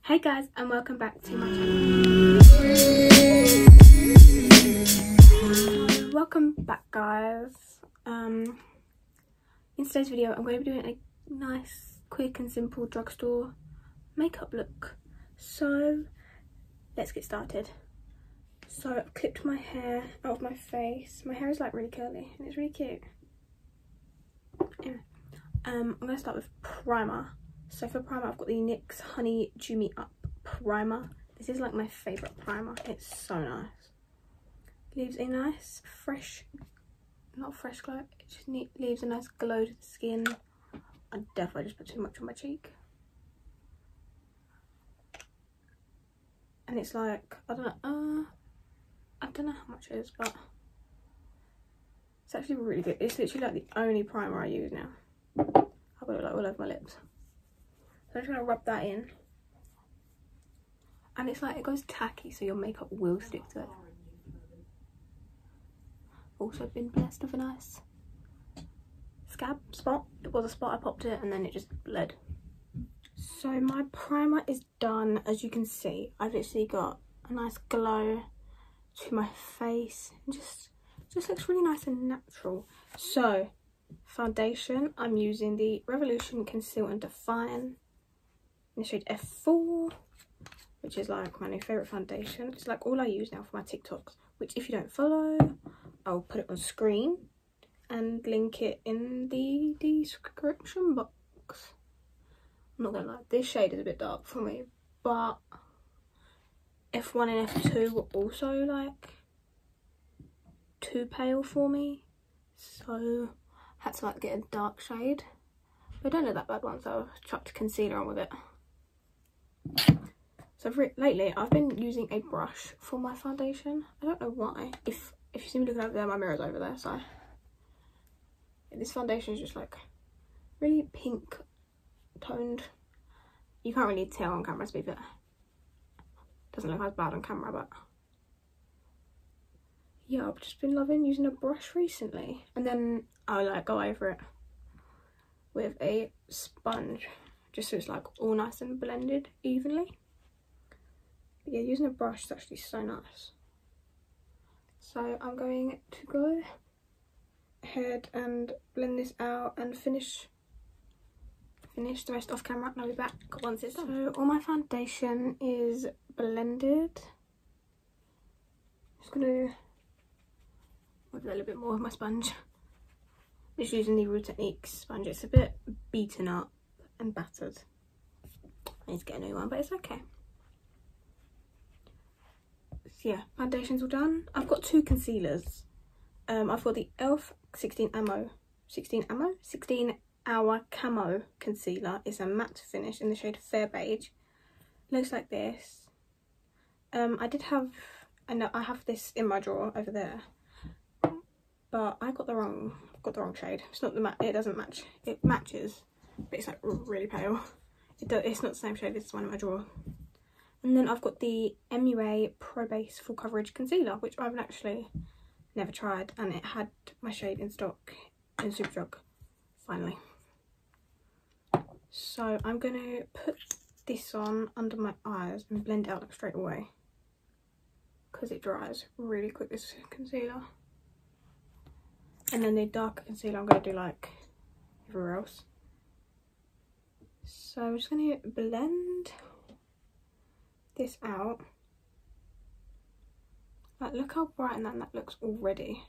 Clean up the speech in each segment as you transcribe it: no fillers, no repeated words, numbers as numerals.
Hey guys, and welcome back to my channel. Welcome back guys. In today's video I'm going to be doing a nice, quick and simple drugstore makeup look. So let's get started. So I've clipped my hair out of my face. My hair is like really curly and it's really cute. Anyway, I'm going to start with primer. So for primer, I've got the NYX Honey Dew Me Up primer. This is like my favourite primer. It's so nice. Leaves a nice fresh, not fresh glow, it just leaves a nice glow to the skin. I definitely just put too much on my cheek. And it's like, I don't know how much it is, but it's actually really good. It's literally like the only primer I use now. I've got it like all over my lips. So I'm just going to rub that in. And it's like, it goes tacky, so your makeup will stick to it. Also been blessed with a nice scab spot. It was a spot, I popped it and then it just bled. So my primer is done. As you can see, I've literally got a nice glow to my face. It just looks really nice and natural. So foundation, I'm using the Revolution Conceal and Define in the shade F4, which is like my new favourite foundation. It's like all I use now for my TikToks, which if you don't follow, I'll put it on screen and link it in the description box. I'm not gonna lie, this shade is a bit dark for me, but F1 and F2 were also like too pale for me, so I had to like get a dark shade. But I don't know that bad one, so I've chucked concealer on with it. So lately I've been using a brush for my foundation. I don't know why. If you see me looking over there, my mirror's over there, so this foundation is just like really pink toned. You can't really tell on camera, to be fair. Doesn't look as bad on camera, but yeah, I've just been loving using a brush recently. And then I'll like go over it with a sponge, just so it's like all nice and blended evenly. But yeah, using a brush is actually so nice. So I'm going to go ahead and blend this out and finish the rest off camera, and I'll be back once it's done. So all my foundation is blended. Just gonna work a little bit more with my sponge. Just using the Real Techniques sponge. It's a bit beaten up and battered. I need to get a new one, but it's okay. So yeah, foundation's all done. I've got two concealers. I've got the e.l.f. 16 Hour Camo Concealer. It's a matte finish in the shade Fair Beige. Looks like this. I know I have this in my drawer over there, but I got the wrong shade. It's not the matte. It doesn't match. It matches, but it's like really pale. It's not the same shade as this one in my drawer. And then I've got the MUA Pro Base Full Coverage Concealer, which I've actually never tried, and it had my shade in stock in Superdrug finally. So I'm going to put this on under my eyes and blend it out like straight away, because it dries really quick, this concealer. And then the darker concealer I'm going to do like everywhere else. So I'm just going to blend this out. Like, look how bright and that looks already.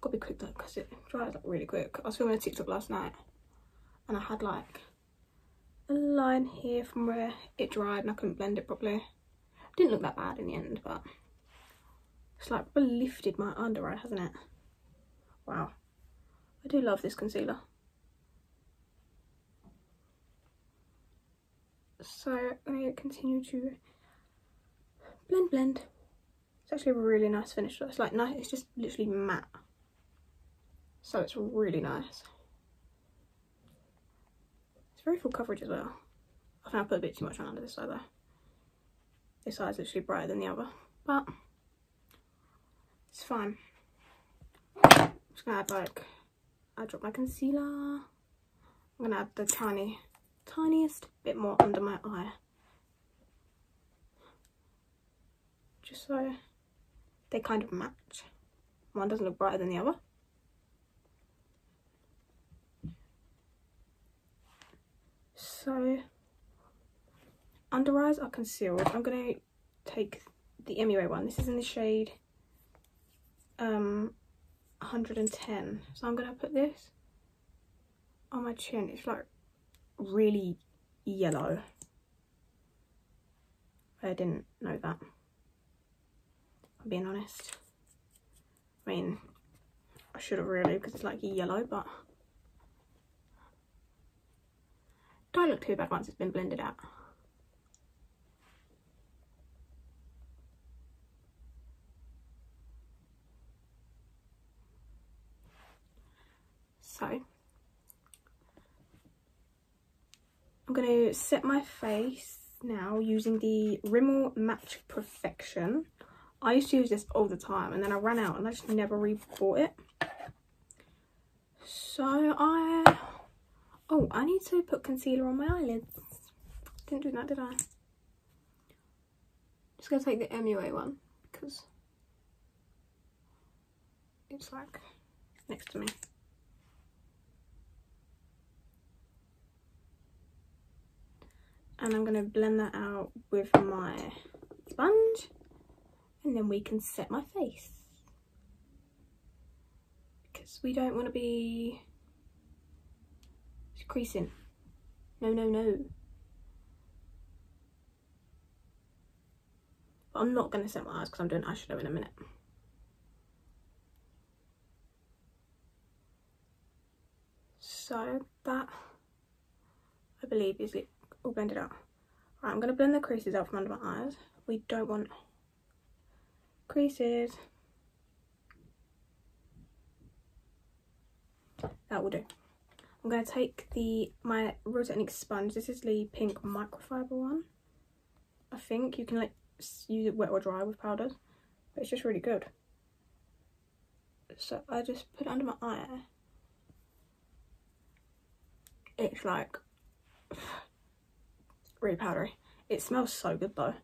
Gotta be quick though, because it dries like really quick. I was filming a TikTok last night and I had like a line here from where it dried and I couldn't blend it properly. Didn't look that bad in the end, but it's like lifted my under eye, hasn't it? Wow, I do love this concealer. So I'm going to continue to blend. It's actually a really nice finish. It's like nice. It's just literally matte, so it's really nice. It's very full coverage as well. I think I put a bit too much on under this side though. This side is literally brighter than the other, but it's fine. I'm just gonna add like, I dropped my concealer. I'm gonna add the tiny tiniest bit more under my eye, just so they kind of match. One doesn't look brighter than the other. So under eyes are concealed. I'm going to take the MUA one. This is in the shade 110. So I'm going to put this on my chin. It's like really yellow. I didn't know that, I'm being honest. I mean, I should have really, because it's like yellow, but don't look too bad once it's been blended out. So I'm going to set my face now using the Rimmel Match Perfection. I used to use this all the time and then I ran out and I just never re-bought it. So I need to put concealer on my eyelids. Didn't do that, did I? Just gonna take the MUA one because it's like next to me. And I'm gonna blend that out with my sponge, and then we can set my face, because we don't want to be creasing. No, no, no. But I'm not gonna set my eyes because I'm doing eyeshadow in a minute. So that, I believe, is it all blended out. Right, I'm gonna blend the creases out from under my eyes. We don't want creases. That will do. I'm going to take my Real Techniques sponge. This is the pink microfiber one. I think you can like use it wet or dry with powders, but it's just really good. So I just put it under my eye. It's like really powdery. It smells so good though.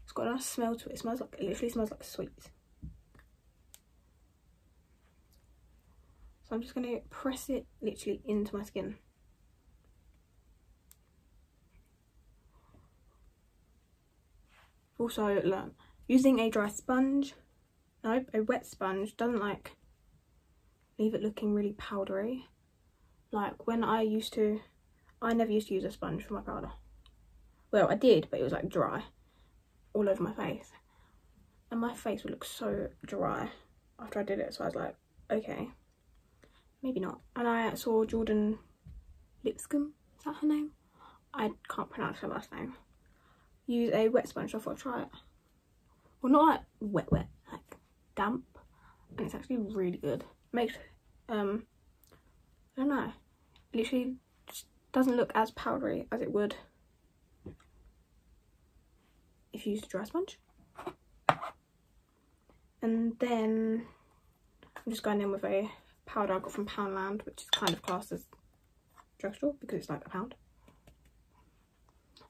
It's got a nice smell to it. It literally smells like sweets. So I'm just going to press it literally into my skin. Also learn using a dry sponge, nope, a wet sponge doesn't like leave it looking really powdery. Like when I never used to use a sponge for my powder. Well, I did, but it was like dry all over my face. And my face would look so dry after I did it. So I was like, okay, maybe not. And I saw Jordan Lipscomb, is that her name? I can't pronounce her last name. Use a wet sponge, so I thought I'd try it. Well, not like wet, like damp. And it's actually really good. Makes, I don't know, literally just doesn't look as powdery as it would if you used a dry sponge. And then I'm just going in with a powder I got from Poundland, which is kind of classed as Drugstore because it's like £1.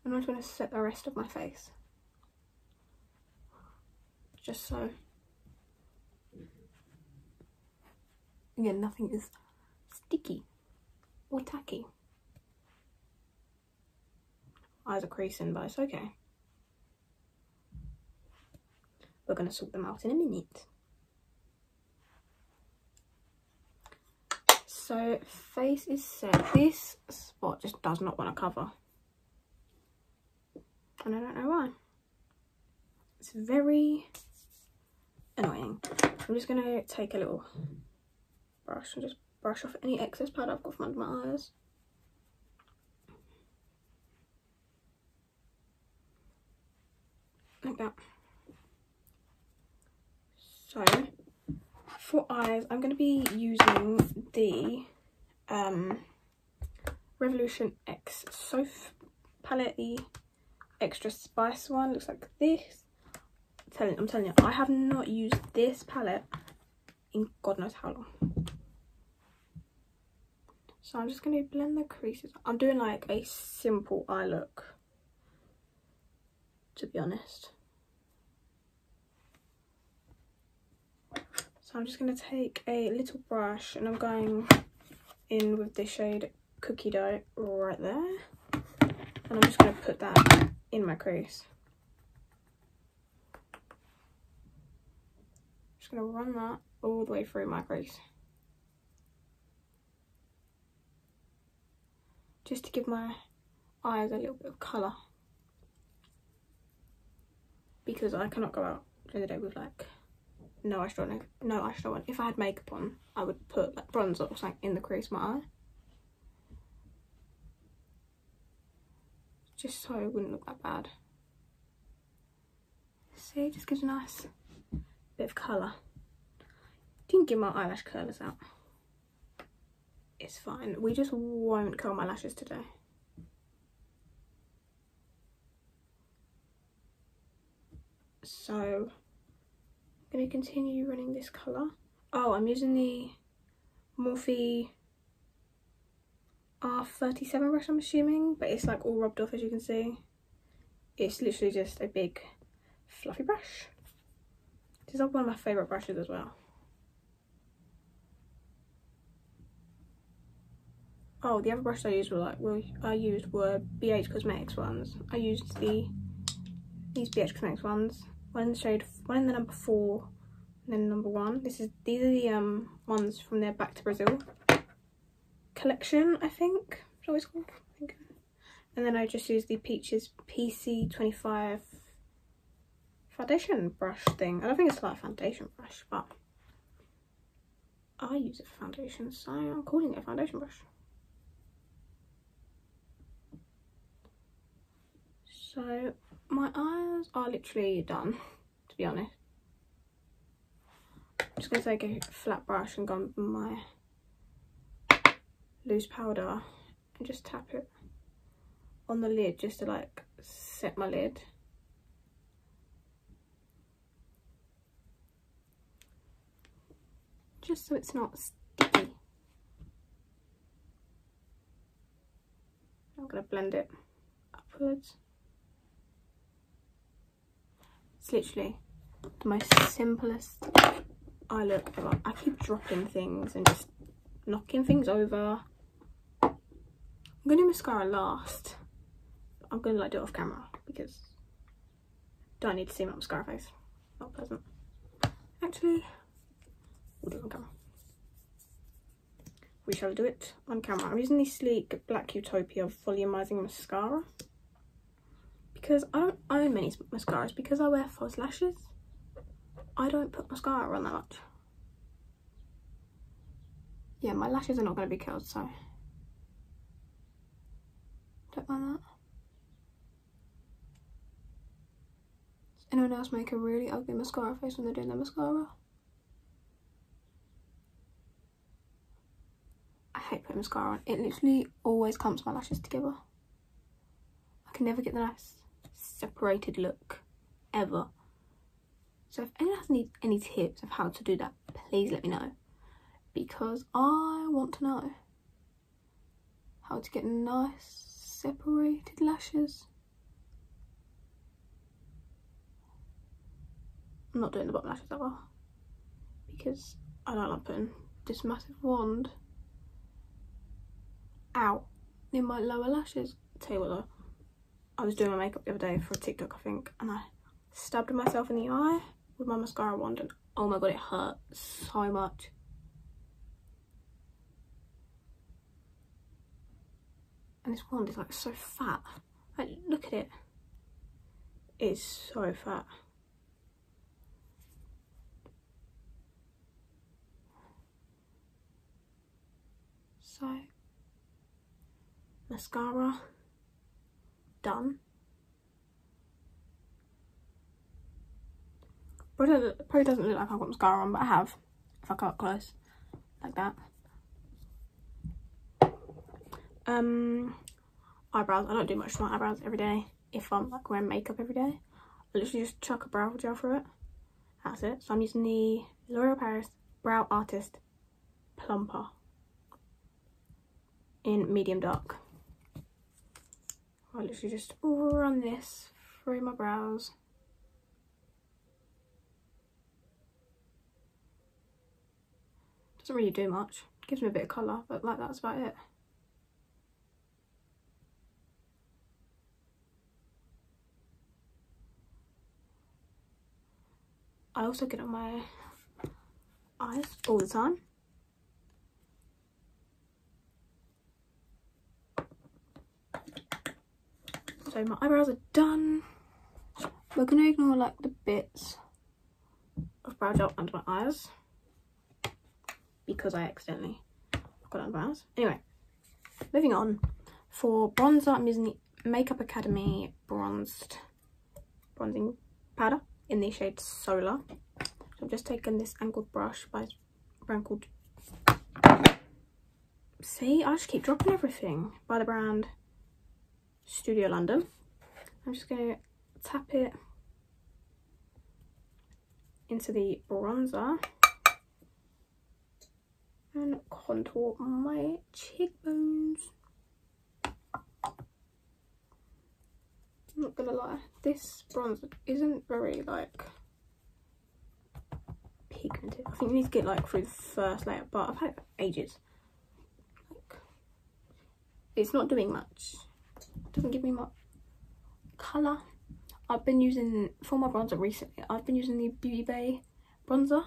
And I'm just going to set the rest of my face, just so, again, nothing is sticky or tacky. Eyes are creasing, but it's okay. We're going to sort them out in a minute. So face is set. This spot just does not want to cover, and I don't know why. It's very annoying. I'm just going to take a little brush and just brush off any excess powder I've got from under my eyes. Like that. So for eyes, I'm going to be using the Revolution X Soap palette, the Extra Spice one. Looks like this. I'm telling you, I have not used this palette in God knows how long. So I'm just going to blend the creases. I'm doing like a simple eye look, to be honest. So I'm just going to take a little brush and I'm going in with the shade Cookie Dough right there. And I'm just going to put that in my crease. Just going to run that all the way through my crease. Just to give my eyes a little bit of colour. Because I cannot go out during the day with like no eyeshadow on. If I had makeup on, I would put like bronzer or something in the crease of my eye. Just so it wouldn't look that bad. See, it just gives a nice bit of colour. Didn't get my eyelash curlers out. It's fine. We just won't curl my lashes today. So I'm going to continue running this colour. Oh, I'm using the Morphe R37 brush, I'm assuming, but it's like all rubbed off, as you can see. It's literally just a big fluffy brush. This is like one of my favourite brushes as well. Oh, the other brushes I used were BH Cosmetics ones. I used these BH Cosmetics ones. One in the number 4, and then number 1. These are the ones from their Back to Brazil collection, I think. Is that what it's called? I think. And then I just used the Peaches PC25 foundation brush thing. I don't think it's like a foundation brush, but I use it for foundation, so I'm calling it a foundation brush. So my eyes are literally done, to be honest. I'm just going to take a flat brush and go with my loose powder and just tap it on the lid just to like set my lid. Just so it's not sticky. I'm going to blend it upwards. It's literally the most simplest eye look ever. I keep dropping things and just knocking things over. I'm going to do mascara last. I'm going to like do it off camera because I don't need to see my mascara face. Not pleasant. Actually, we'll do it on camera. We shall do it on camera. I'm using the sleek Black Utopia volumizing mascara. Because I don't own many mascaras, because I wear false lashes, I don't put mascara on that much. Yeah, my lashes are not going to be curled, so don't mind that. Does anyone else make a really ugly mascara face when they're doing their mascara? I hate putting mascara on. It literally always clumps my lashes together. I can never get the nice separated look ever. So if anyone has any tips of how to do that, please let me know, because I want to know how to get nice separated lashes. I'm not doing the bottom lashes ever because I don't like putting this massive wand out in my lower lashes. Tell you what though, I was doing my makeup the other day for a TikTok, I think, and I stabbed myself in the eye with my mascara wand, and oh my god, it hurt so much. And this wand is like so fat. Like, look at it. It's so fat. So, mascara done. Probably doesn't look like I've got mascara on, but I have. If I come up close, like that. Eyebrows. I don't do much to my eyebrows every day. If I'm like wearing makeup every day, I literally just chuck a brow gel through it. That's it. So I'm using the L'Oreal Paris Brow Artist Plumper. in medium dark. I literally just run this through my brows. Doesn't really do much. Gives me a bit of colour, but like that's about it. I also get on my eyes all the time. So my eyebrows are done. We're gonna ignore like the bits of brow gel under my eyes because I accidentally got it under my eyes. Anyway, moving on. For bronzer, I'm using the Makeup Academy bronzing powder in the shade Solar. So I've just taken this angled brush by a brand called, see, I just keep dropping everything, by the brand Studio London. I'm just going to tap it into the bronzer and contour my cheekbones. I'm not gonna lie, this bronzer isn't very like pigmented. I think you need to get like through the first layer, but I've had it for ages. Like, it's not doing much. It doesn't give me much colour. I've been using, for my bronzer recently, I've been using the Beauty Bay bronzer.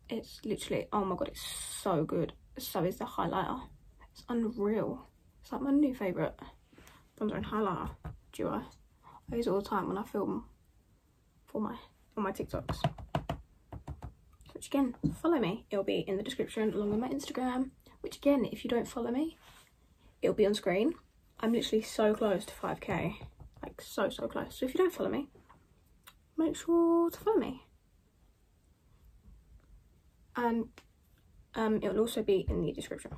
It's literally, oh my god, it's so good. So is the highlighter. It's unreal. It's like my new favourite bronzer and highlighter duo. I use it all the time when I film for on my TikToks. Which again, follow me. It'll be in the description along with my Instagram. Which again, if you don't follow me, it'll be on screen. I'm literally so close to 5k. Like so close. So if you don't follow me, make sure to follow me. And it will also be in the description,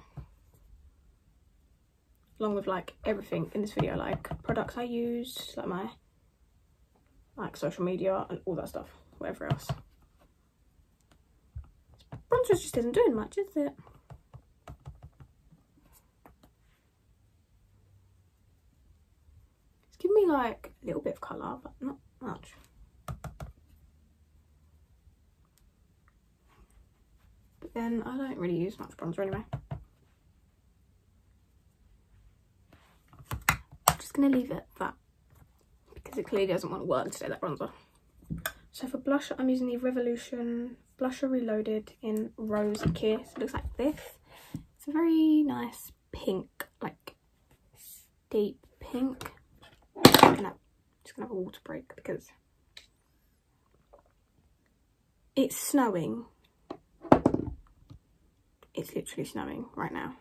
along with like everything in this video, like products I use, like my social media and all that stuff, whatever else. Bronzer just isn't doing much, is it? It's giving me like a little bit of colour, but not much. But then I don't really use much bronzer anyway. I'm just gonna leave it at that because it clearly doesn't want to work today, that bronzer. So for blusher, I'm using the Revolution Blusher Reloaded in Rose Kiss. It looks like this. It's a very nice pink, like deep pink. I'm just gonna have a water break because it's snowing. It's literally snowing right now.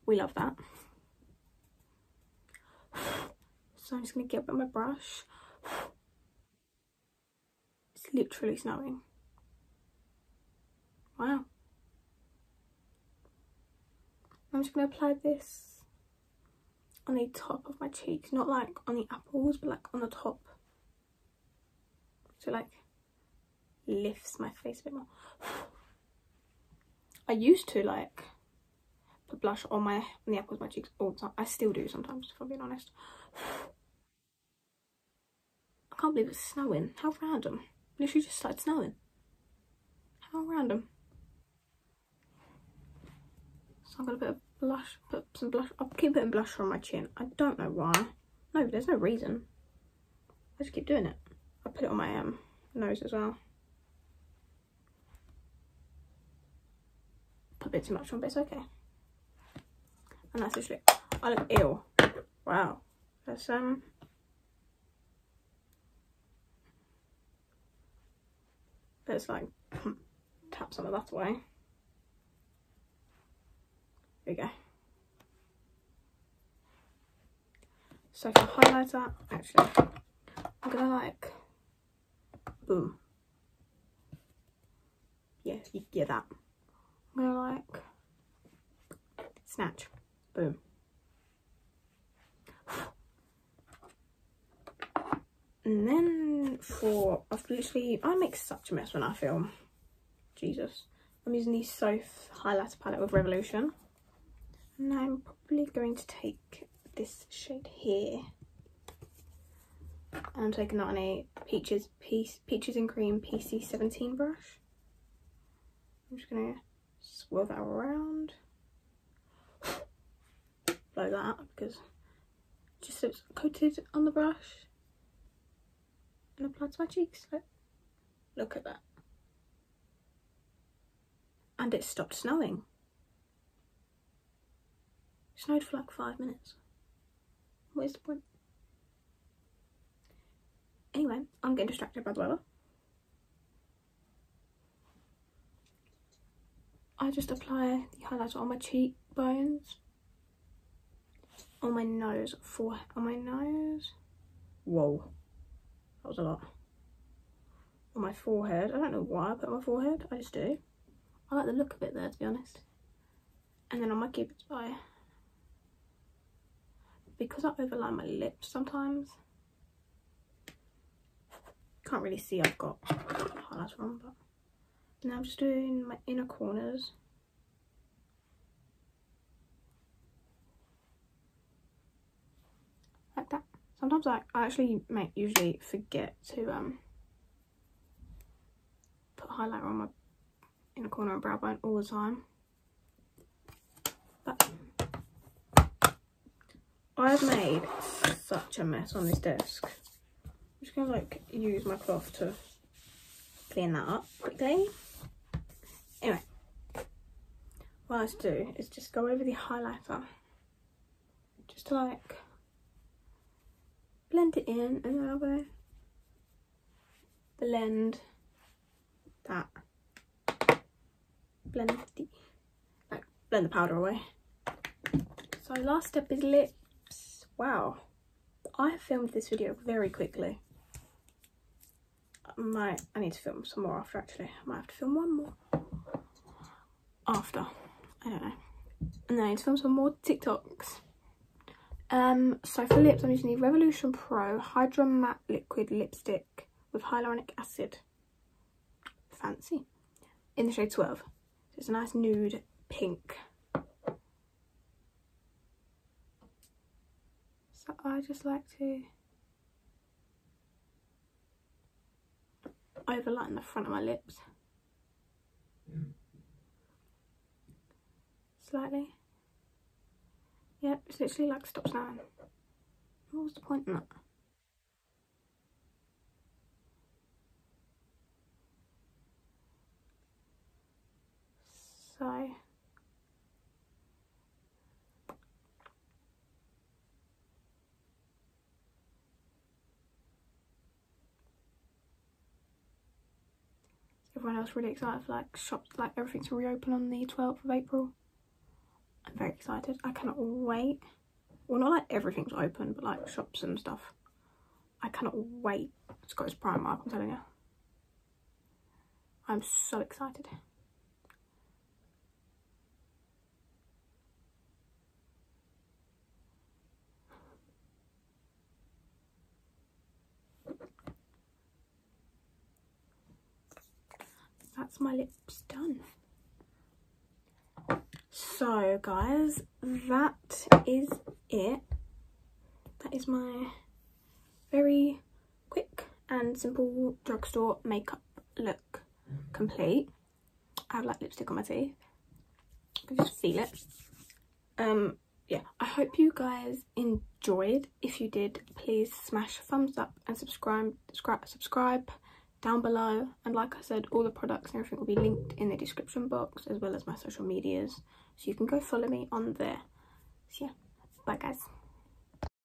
We love that. So I'm just gonna get up with my brush. It's literally snowing. Wow. I'm just gonna apply this on the top of my cheeks, not like on the apples, but like on the top. So like lifts my face a bit more. I used to like put blush on the apples of my cheeks all the time. I still do sometimes, if I'm being honest. I can't believe it's snowing. How random. Literally just started snowing. How random. So I'm gonna put some blush. I'll keep putting blush on my chin. I don't know why. No, there's no reason. I just keep doing it. I put it on my nose as well. Put a bit too much on, but it's okay. And that's literally, I look ill. Wow. Let's let's like tap some of that away. There we go. So for highlighter, actually, I'm gonna like, boom. Yeah, that. I'm gonna like snatch, boom. And then I make such a mess when I film. Jesus. I'm using the Soft highlighter palette with Revolution. And I'm probably going to take this shade here. And I'm taking that on a Peaches and Cream PC17 brush. I'm just going to swirl that around. Blow that up because just so it's coated on the brush. And apply to my cheeks. Look at that. And it stopped snowing. It snowed for like 5 minutes. What is the point? Anyway, I'm getting distracted by the weather. I just apply the highlighter on my cheekbones, on my nose, on my nose. Whoa, that was a lot. On my forehead. I don't know why I put it on my forehead. I just do. I like the look of it there, to be honest. And then on my cupid's bow, because I overline my lips sometimes. Can't really see I've got highlighter on, but now I'm just doing my inner corners. Like that. Sometimes I actually usually forget to put highlighter on my inner corner and brow bone all the time. But I've made such a mess on this desk. I'm just gonna like use my cloth to clean that up quickly. Anyway, what I like to do is just go over the highlighter, just to like blend it in, and then I'll go blend that, blend the powder away. So last step is lips. Wow, I filmed this video very quickly. I need to film some more after, actually. I might have to film one more after. I don't know. And then I need to film some more TikToks. So for lips, I'm using the Revolution Pro Hydra Matte Liquid Lipstick with hyaluronic acid. Fancy. In the shade 12. So it's a nice nude pink. So I just like to overline the front of my lips. Slightly. Yep, it's literally like stop snowing. What was the point in that? So everyone else really excited for like shops, like everything to reopen on the 12th of April. I'm very excited. I cannot wait. Well, not like everything's open, but like shops and stuff. I cannot wait to go to Primark, I'm telling you. I'm so excited. That's my lips done. So guys, that is it. That is my very quick and simple drugstore makeup look complete. I have like lipstick on my teeth. I can just feel it. Yeah, I hope you guys enjoyed. If you did, please smash thumbs up and subscribe down below. And like I said, all the products and everything will be linked in the description box, as well as my social medias, so you can go follow me on there. So yeah, bye guys.